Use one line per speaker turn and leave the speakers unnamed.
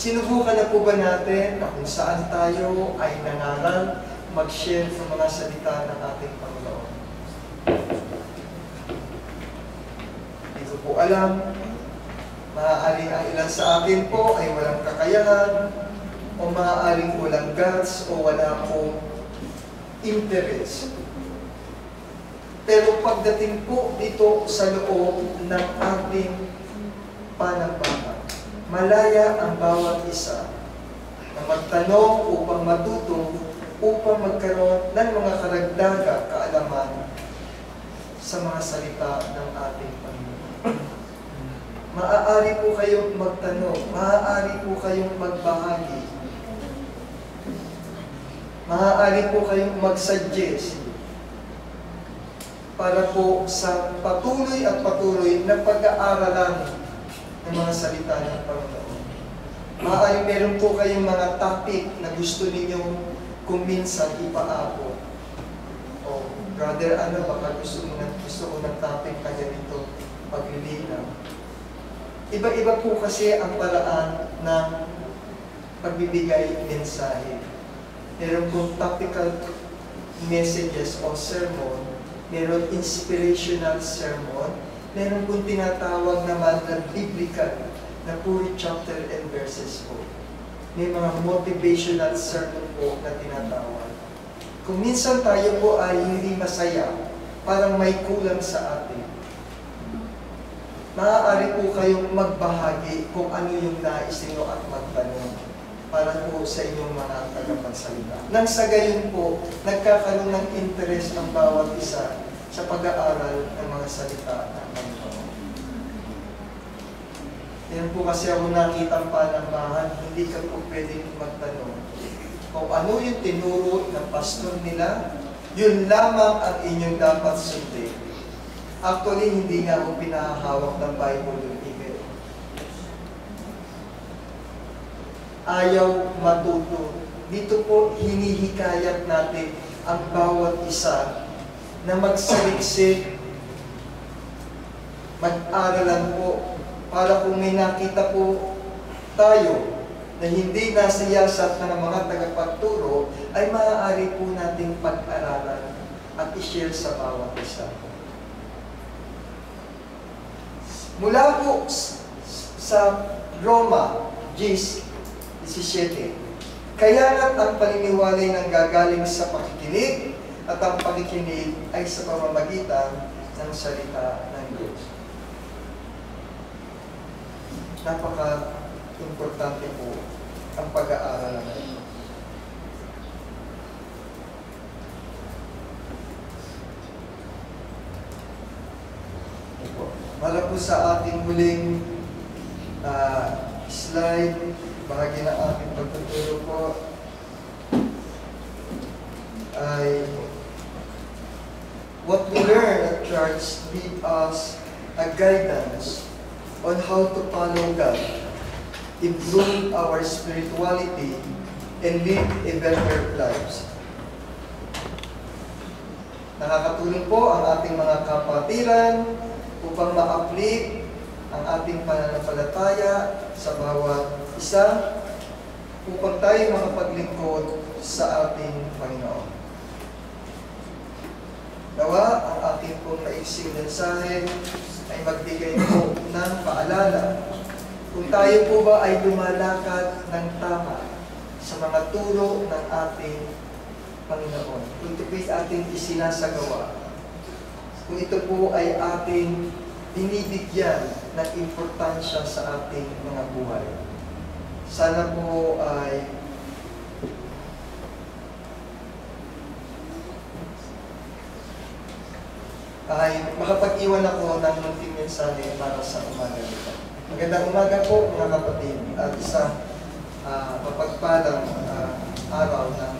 Sinubukan na po ba natin na kung saan tayo ay nangaral mag-share ng mga salita ng ating Panginoon? Hindi ko po alam. Maaaring ang ilan sa atin po ay walang kakayahan, o maaaring walang guts, o wala pong interest. Pero pagdating po dito sa loob ng ating panambahan, malaya ang bawat isa na magtanong upang matuto, upang magkaroon ng mga karagdagang kaalaman sa mga salita ng ating Panginoon. Maaari po kayong magtanong, maaari po kayong magbahagi, maaari po kayong mag-suggest para po sa patuloy at patuloy na pag-aaralan ng mga salita ng Panginoon. Maaaring meron po kayong mga topic na gusto ninyong kung minsan ipaabot. O, brother, baka gusto ko ng topic na ganito, paglilinaw. Iba-iba po kasi ang paraan ng pagbibigay mensahe. Meron pong topical messages o sermon, meron inspirational sermon, meron pong tinatawag naman na biblical na puro chapter and verses po. May mga motivational sermon po na tinatawag. Kung minsan tayo po ay hindi masaya, parang may kulang sa atin, maaari po kayong magbahagi kung ano yung nais ninyo at magtanong para po sa inyong mga tagapagsalita. Nang sa gayon po, nagkakaroon ng interest ang bawat isa sa pag-aaral ng mga salita ng Panginoon. Yan po kasi ako nakitang panambahan, hindi ka po pwedeng magtanong. Kung ano yung tinuro ng pastor nila, yun lamang ang inyong dapat sundin. Actually, hindi nga ako pinahahawak ng Bible yung even. Ayaw matuto. Dito po, hinihikayat natin ang bawat isa na magsaliksik, mag-aralan po, para kung may nakita po tayo na hindi nasiyasat na ng mga tagapagturo, ay maaari po nating pag-aralan at i-share sa bawat isa. Mula po sa Roma 10:17, kaya na't ang paniniwalay ng gagaling sa pakikinig, at ang pakikinig ay sa pamamagitan ng salita ng Diyos. Napaka-importante po ang pag-aaral na ito. Para po sa ating huling slide, bahagi ng ating pagtuturo po, ay what we learn at church give us a guidance on how to follow God, improve our spirituality, and live a better lives. Nakakatulong po ang ating mga kapatiran upang ma-apply ang ating pananampalataya sa bawat isa, upang tayo makapaglingkod sa ating Panginoon. Nawa, ang ating pong maiksing mensahe ay magbigay po ng paalala kung tayo po ba ay lumalakad ng tama sa mga turo ng ating Panginoon. Kung ito po'y ating isinasagawa, kung ito po ay ating binibigyan ng importansya sa ating mga buhay. Sana po ay makapag-iwan ako ng munting mensahe para sa umaga nito. Magandang umaga po mga kapatid at isang mapagpalang araw ng